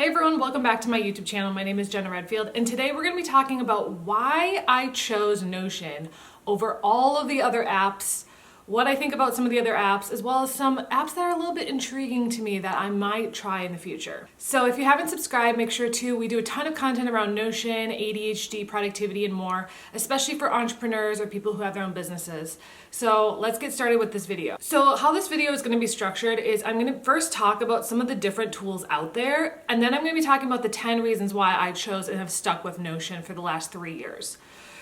Hey everyone, welcome back to my YouTube channel. My name is Jenna Redfield, and today we're going to be talking about why I chose Notion over all of the other apps, what I think about some of the other apps, as well as some apps that are a little bit intriguing to me that I might try in the future. So if you haven't subscribed, make sure to. We do a ton of content around Notion, ADHD, productivity, and more, especially for entrepreneurs or people who have their own businesses. So let's get started with this video. So how this video is going to be structured is I'm going to first talk about some of the different tools out there, and then I'm going to be talking about the 10 reasons why I chose and have stuck with Notion for the last 3 years.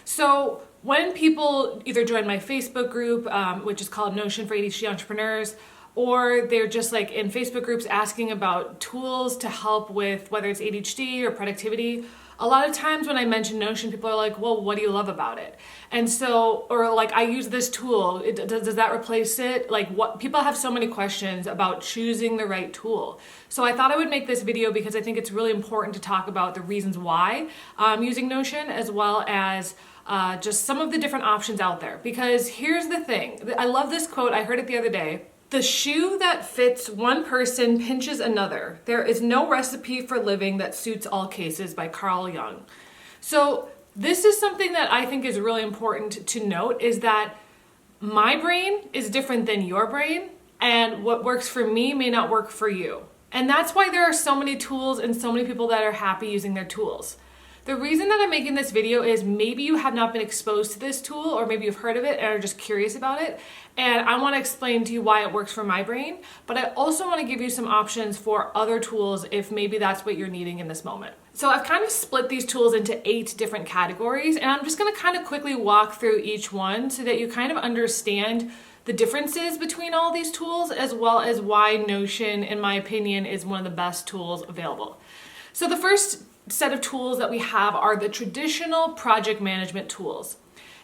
So when people either join my Facebook group, which is called Notion for ADHD Entrepreneurs, or they're just like in Facebook groups asking about tools to help with whether it's ADHD or productivity, a lot of times when I mention Notion, people are like, well, what do you love about it? And so, or like, I use this tool, does that replace it? Like, what people have so many questions about choosing the right tool. So I thought I would make this video because I think it's really important to talk about the reasons why I'm using Notion, as well as just some of the different options out there. Because here's the thing, I love this quote, I heard it the other day. The shoe that fits one person pinches another. There is no recipe for living that suits all cases, by Carl Jung. So this is something that I think is really important to note, is that my brain is different than your brain, and what works for me may not work for you. And that's why there are so many tools and so many people that are happy using their tools. The reason that I'm making this video is maybe you have not been exposed to this tool, or maybe you've heard of it and are just curious about it. And I want to explain to you why it works for my brain, but I also want to give you some options for other tools if maybe that's what you're needing in this moment. So I've kind of split these tools into 8 different categories, and I'm just going to kind of quickly walk through each one so that you kind of understand the differences between all these tools, as well as why Notion, in my opinion, is one of the best tools available. So the first set of tools that we have are the traditional project management tools.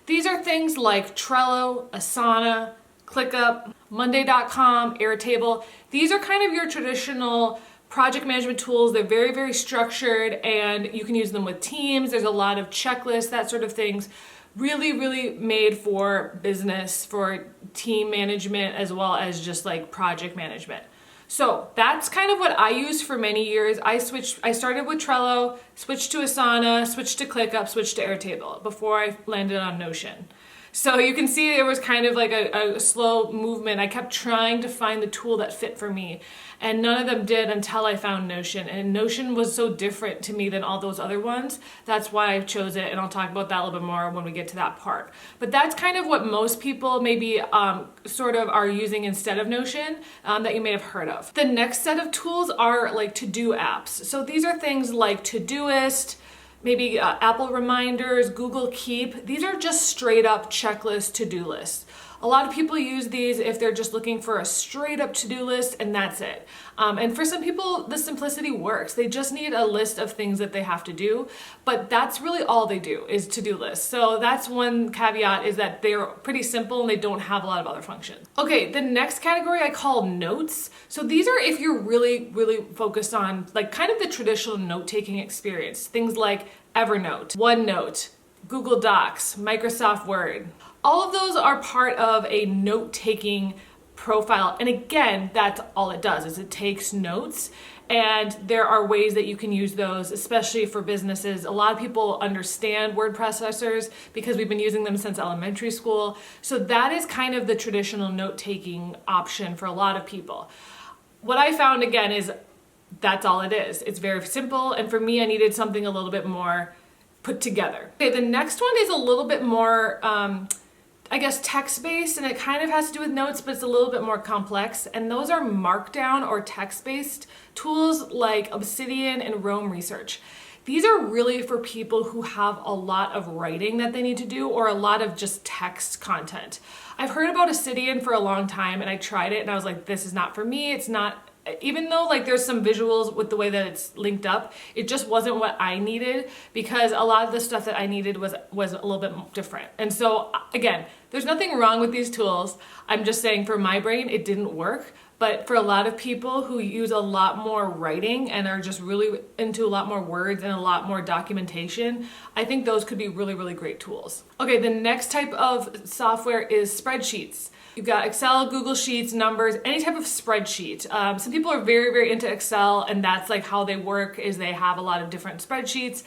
These are things like Trello, Asana, ClickUp, Monday.com, Airtable. These are kind of your traditional project management tools. They're very, very structured, and you can use them with teams. There's a lot of checklists, that sort of things. Really, really made for business, for team management, as well as just like project management. So that's kind of what I used for many years. I started with Trello, switched to Asana, switched to ClickUp, switched to Airtable before I landed on Notion. So you can see there was kind of like a slow movement. I kept trying to find the tool that fit for me, and none of them did until I found Notion. And Notion was so different to me than all those other ones. That's why I chose it, and I'll talk about that a little bit more when we get to that part. But that's kind of what most people maybe sort of are using instead of Notion that you may have heard of. The next set of tools are like to-do apps. So these are things like Todoist, maybe Apple Reminders, Google Keep. These are just straight up checklist to-do lists. A lot of people use these if they're just looking for a straight up to-do list, and that's it. And for some people, the simplicity works. They just need a list of things that they have to do, but that's really all they do is to-do lists. So that's one caveat, is that they're pretty simple and they don't have a lot of other functions. Okay, the next category I call notes. So these are if you're really, really focused on like kind of the traditional note-taking experience. Things like Evernote, OneNote, Google Docs, Microsoft Word. All of those are part of a note-taking profile. And again, that's all it does, is it takes notes. And there are ways that you can use those, especially for businesses. A lot of people understand word processors because we've been using them since elementary school. So that is kind of the traditional note-taking option for a lot of people. What I found, again, is that's all it is. It's very simple. And for me, I needed something a little bit more put together. Okay, the next one is a little bit more, I guess, text-based, and it kind of has to do with notes, but it's a little bit more complex. And those are Markdown or text-based tools like Obsidian and Roam Research. These are really for people who have a lot of writing that they need to do, or a lot of just text content. I've heard about Obsidian for a long time, and I tried it and I was like, this is not for me. It's not, even though like there's some visuals with the way that it's linked up, it just wasn't what I needed, because a lot of the stuff that I needed was a little bit different. And so again, there's nothing wrong with these tools. I'm just saying for my brain, it didn't work. But for a lot of people who use a lot more writing and are just really into a lot more words and a lot more documentation, I think those could be really, really great tools. Okay, the next type of software is spreadsheets. You've got Excel, Google Sheets, numbers, any type of spreadsheet. Some people are very, very into Excel, and that's like how they work, is they have a lot of different spreadsheets.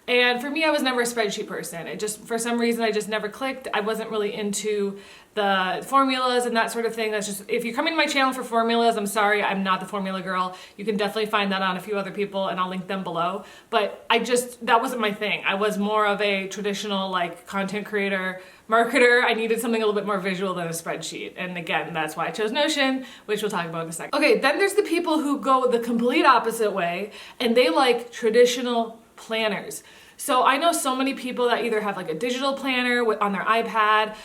And for me, I was never a spreadsheet person. It just, for some reason, I just never clicked. I wasn't really into the formulas and that sort of thing. That's just, if you're coming to my channel for formulas, I'm sorry, I'm not the formula girl. You can definitely find that on a few other people, and I'll link them below. But that wasn't my thing. I was more of a traditional like content creator, marketer. I needed something a little bit more visual than a spreadsheet. And again, that's why I chose Notion, which we'll talk about in a second. Okay, then there's the people who go the complete opposite way, and they like traditional planners. So I know so many people that either have like a digital planner on their iPad,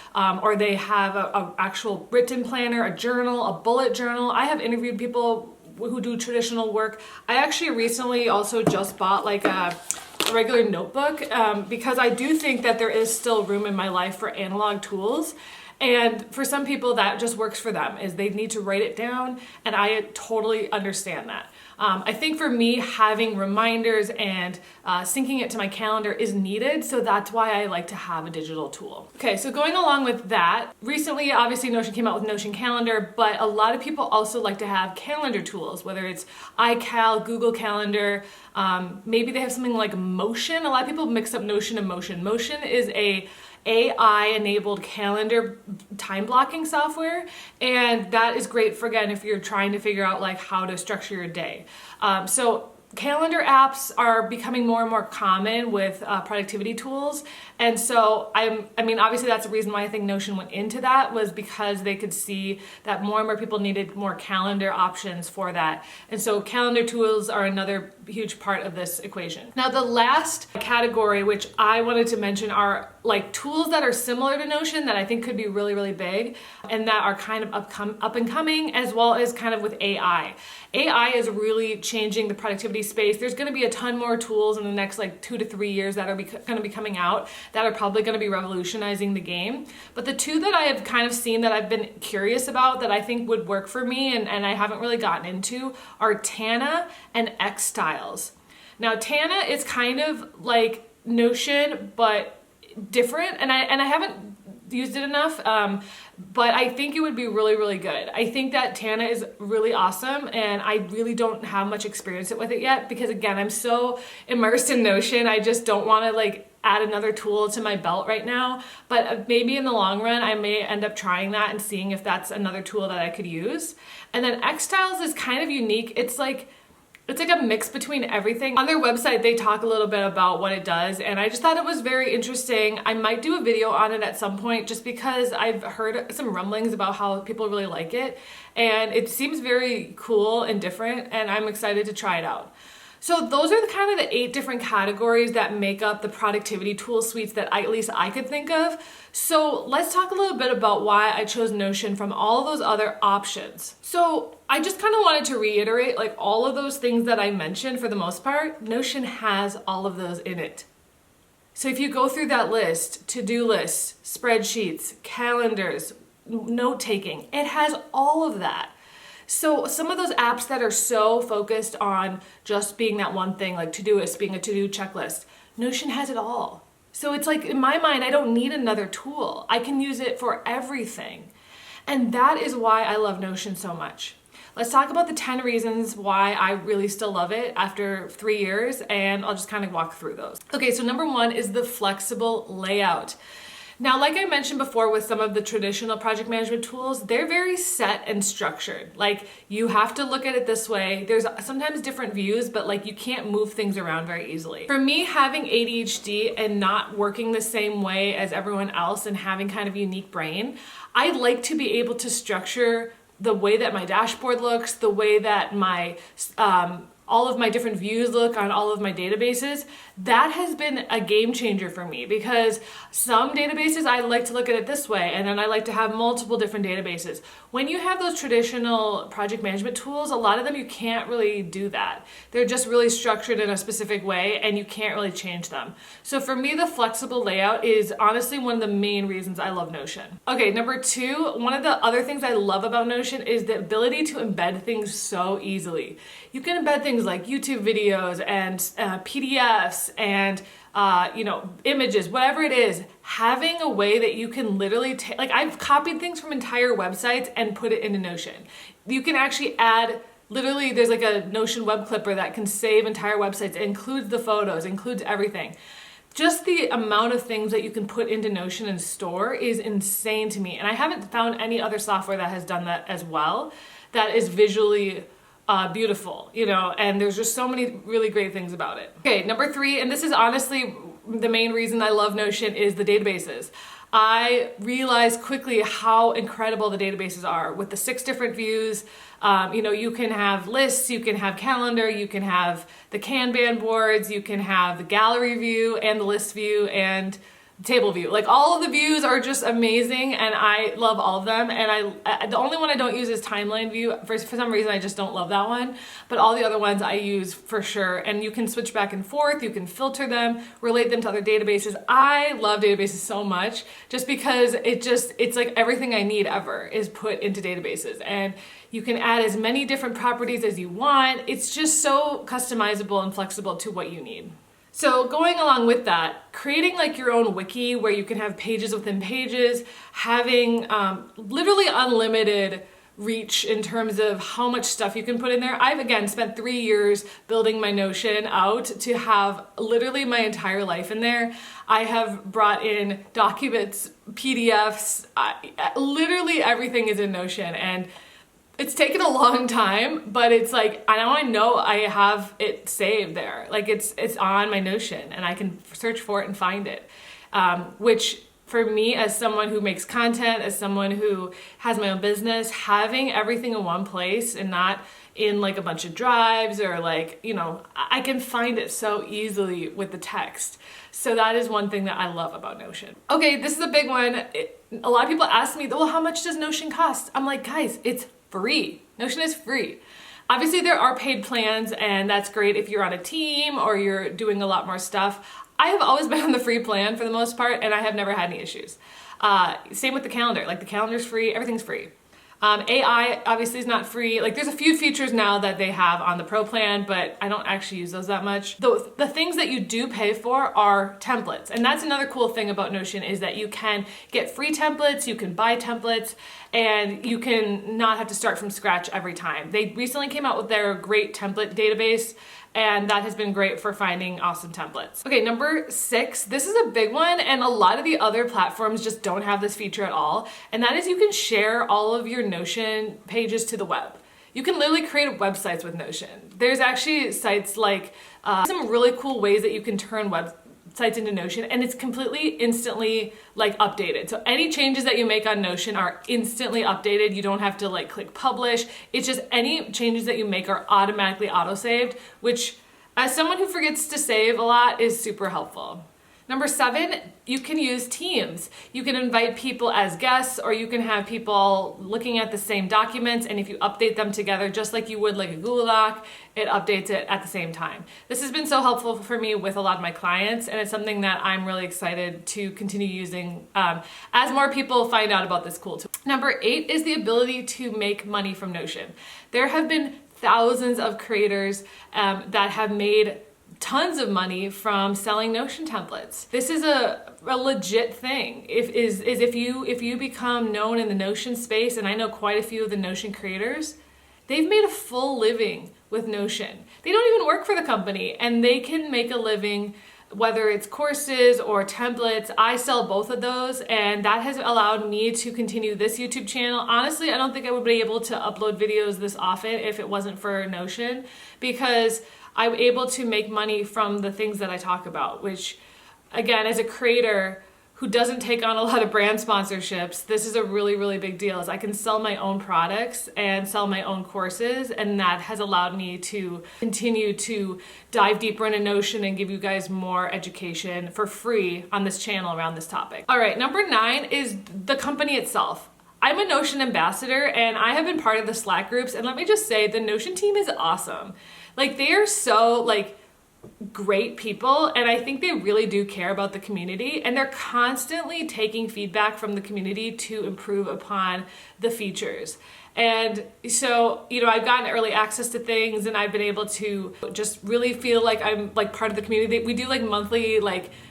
or they have a actual written planner, a journal, a bullet journal. I have interviewed people who do traditional work. I actually recently also just bought like a regular notebook, because I do think that there is still room in my life for analog tools. And for some people that just works for them, is they need to write it down, and I totally understand that. I think for me, having reminders and syncing it to my calendar is needed, so that's why I like to have a digital tool. Okay, so going along with that, recently obviously Notion came out with Notion Calendar, but a lot of people also like to have calendar tools, whether it's iCal, Google Calendar, maybe they have something like Motion. A lot of people mix up Notion and Motion. Motion is a AI-enabled calendar time blocking software, and that is great for, again, if you're trying to figure out like how to structure your day. So calendar apps are becoming more and more common with productivity tools, and so I mean, obviously that's the reason why I think Notion went into that, was because they could see that more and more people needed more calendar options for that, and so calendar tools are another huge part of this equation. Now, the last category which I wanted to mention are like tools that are similar to Notion that I think could be really, really big, and that are kind of up and coming, as well as kind of with AI. AI is really changing the productivity space. There's going to be a ton more tools in the next like 2 to 3 years that are going to be coming out that are probably going to be revolutionizing the game. But the two that I have kind of seen that I've been curious about that I think would work for me, and I haven't really gotten into, are Tana and Xstyles. Now, Tana is kind of like Notion, but different, and I haven't used it enough, but I think it would be really, really good. I think that Tana is really awesome, and I really don't have much experience with it yet, because again, I'm so immersed in Notion, I just don't want to like add another tool to my belt right now. But maybe in the long run, I may end up trying that and seeing if that's another tool that I could use. And then Xstyles is kind of unique. It's like a mix between everything. On their website, they talk a little bit about what it does, and I just thought it was very interesting. I might do a video on it at some point, just because I've heard some rumblings about how people really like it, and it seems very cool and different, and I'm excited to try it out. So those are kind of the 8 different categories that make up the productivity tool suites that at least I could think of. So let's talk a little bit about why I chose Notion from all those other options. So I just kind of wanted to reiterate, like, all of those things that I mentioned, for the most part, Notion has all of those in it. So if you go through that list, to-do lists, spreadsheets, calendars, note-taking, it has all of that. So some of those apps that are so focused on just being that one thing, like Todoist being a to-do checklist, Notion has it all. So it's like, in my mind, I don't need another tool. I can use it for everything. And that is why I love Notion so much. Let's talk about the 10 reasons why I really still love it after 3 years, and I'll just kind of walk through those. Okay, so number 1 is the flexible layout. Now, like I mentioned before with some of the traditional project management tools, they're very set and structured. Like, you have to look at it this way. There's sometimes different views, but like, you can't move things around very easily. For me, having ADHD and not working the same way as everyone else and having kind of a unique brain, I like to be able to structure the way that my dashboard looks, the way that my all of my different views look on all of my databases, that has been a game changer for me, because some databases I like to look at it this way, and then I like to have multiple different databases. When you have those traditional project management tools, a lot of them you can't really do that. They're just really structured in a specific way and you can't really change them. So for me, the flexible layout is honestly one of the main reasons I love Notion. Okay, number 2, one of the other things I love about Notion is the ability to embed things so easily. You can embed things like YouTube videos and PDFs and images, whatever it is. Having a way that you can literally take, like I've copied things from entire websites and put it into Notion. You can actually add, literally there's like a Notion web clipper that can save entire websites. It includes the photos, includes everything. Just the amount of things that you can put into Notion and store is insane to me. And I haven't found any other software that has done that as well, that is visually beautiful, and there's just so many really great things about it. Okay, number 3, and this is honestly the main reason I love Notion, is the databases. I realized quickly how incredible the databases are with the 6 different views. You can have lists, you can have calendar, you can have the Kanban boards, you can have the gallery view and the list view and table view. Like all of the views are just amazing and I love all of them. And the only one I don't use is timeline view. For some reason I just don't love that one, but all the other ones I use for sure. And you can switch back and forth, you can filter them, relate them to other databases. I love databases so much just because it's like everything I need ever is put into databases, and you can add as many different properties as you want. It's just so customizable and flexible to what you need. So going along with that, creating like your own wiki where you can have pages within pages, having literally unlimited reach in terms of how much stuff you can put in there. I've again spent 3 years building my Notion out to have literally my entire life in there. I have brought in documents, PDFs, literally everything is in Notion, and it's taken a long time, but it's like, now I know I have it saved there. Like it's on my Notion and I can search for it and find it. Which for me, as someone who makes content, as someone who has my own business, having everything in one place and not in like a bunch of drives or like, I can find it so easily with the text. So that is one thing that I love about Notion. Okay, this is a big one. A lot of people ask me, well, how much does Notion cost? I'm like, guys, it's free. Notion is free. Obviously there are paid plans and that's great if you're on a team or you're doing a lot more stuff. I have always been on the free plan for the most part and I have never had any issues. Same with the calendar. Like the calendar's free, everything's free. AI obviously is not free. Like there's a few features now that they have on the pro plan, but I don't actually use those that much. The things that you do pay for are templates. And that's another cool thing about Notion is that you can get free templates, you can buy templates, and you can not have to start from scratch every time. They recently came out with their great template database, and that has been great for finding awesome templates. Okay, number 6, this is a big one, and a lot of the other platforms just don't have this feature at all, and that is you can share all of your Notion pages to the web. You can literally create websites with Notion. There's actually sites like some really cool ways that you can turn websites into Notion, and it's completely instantly like updated. So any changes that you make on Notion are instantly updated. You don't have to like click publish. It's just any changes that you make are automatically auto-saved, which as someone who forgets to save a lot is super helpful. Number 7, you can use Teams. You can invite people as guests, or you can have people looking at the same documents, and if you update them together just like you would like a Google Doc, it updates it at the same time. This has been so helpful for me with a lot of my clients, and it's something that I'm really excited to continue using as more people find out about this cool tool. Number 8 is the ability to make money from Notion. There have been thousands of creators that have made tons of money from selling Notion templates. This is a legit thing. If you become known in the Notion space, and I know quite a few of the Notion creators, they've made a full living with Notion. They don't even work for the company and they can make a living, whether it's courses or templates. I sell both of those, and that has allowed me to continue this YouTube channel. Honestly, I don't think I would be able to upload videos this often if it wasn't for Notion, because I'm able to make money from the things that I talk about, which again, as a creator who doesn't take on a lot of brand sponsorships, this is a really, really big deal. Is I can sell my own products and sell my own courses, and that has allowed me to continue to dive deeper into Notion and give you guys more education for free on this channel around this topic. All right, number 9 is the company itself. I'm a Notion ambassador and I have been part of the Slack groups, and let me just say the Notion team is awesome. Like, they are so great people, and I think they really do care about the community, and they're constantly taking feedback from the community to improve upon the features. And so, I've gotten early access to things, and I've been able to just really feel like I'm part of the community. We do monthly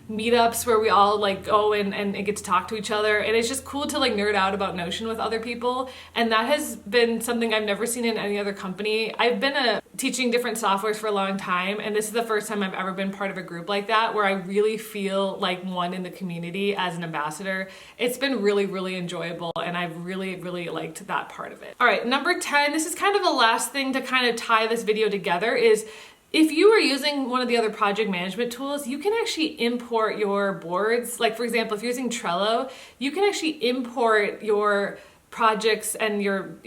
meetups where we all go and get to talk to each other, and it's just cool to nerd out about Notion with other people. And that has been something I've never seen in any other company. I've been teaching different softwares for a long time, and this is the first time I've ever been part of a group like that where I really feel like one in the community as an ambassador. It's been really, really enjoyable, and I've really, really liked that part of it. All right, number 10, this is kind of the last thing to kind of tie this video together, is if you are using one of the other project management tools, you can actually import your boards. For example, if you're using Trello, you can actually import your projects and your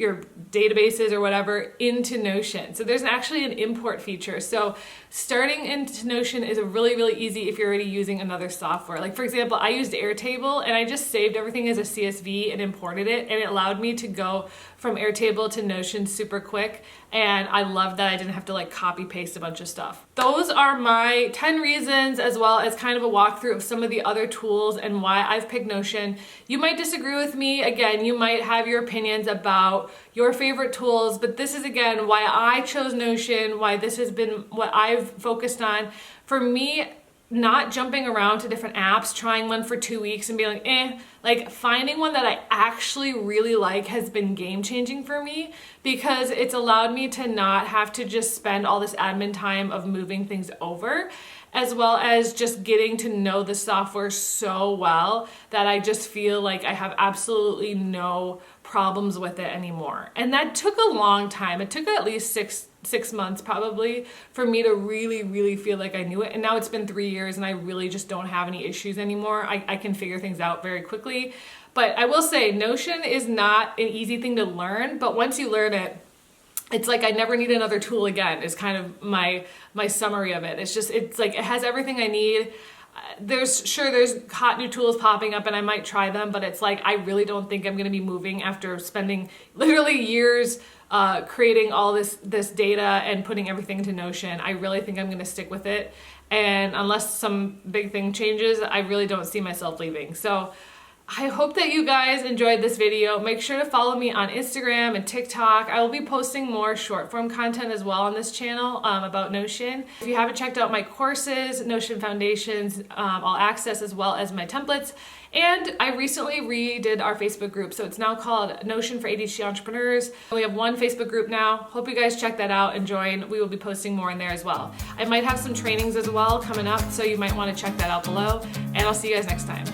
databases or whatever into Notion. So there's actually an import feature. So starting into Notion is really, really easy if you're already using another software. For example, I used Airtable, and I just saved everything as a CSV and imported it, and it allowed me to go from Airtable to Notion super quick. And I love that I didn't have to copy paste a bunch of stuff. Those are my 10 reasons, as well as kind of a walkthrough of some of the other tools and why I've picked Notion. You might disagree with me. Again, you might have your opinions about your favorite tools, but this is again why I chose Notion, why this has been what I've focused on. For me, not jumping around to different apps, trying one for 2 weeks and being finding one that I actually really like has been game changing for me, because it's allowed me to not have to just spend all this admin time of moving things over, as well as just getting to know the software so well that I just feel like I have absolutely no problems with it anymore. And that took a long time. It took at least six months probably for me to really, really feel like I knew it. And now it's been 3 years and I really just don't have any issues anymore. I can figure things out very quickly. But I will say Notion is not an easy thing to learn, but once you learn it, it's I never need another tool again, is kind of my summary of it. It's it has everything I need. There's hot new tools popping up and I might try them, but it's I really don't think I'm going to be moving after spending literally years creating all this data and putting everything into Notion. I really think I'm going to stick with it. And unless some big thing changes, I really don't see myself leaving. So I hope that you guys enjoyed this video. Make sure to follow me on Instagram and TikTok. I will be posting more short form content as well on this channel about Notion. If you haven't checked out my courses, Notion Foundations, All Access, as well as my templates. And I recently redid our Facebook group, so it's now called Notion for ADHD Entrepreneurs. We have one Facebook group now. Hope you guys check that out and join. We will be posting more in there as well. I might have some trainings as well coming up, so you might want to check that out below. And I'll see you guys next time.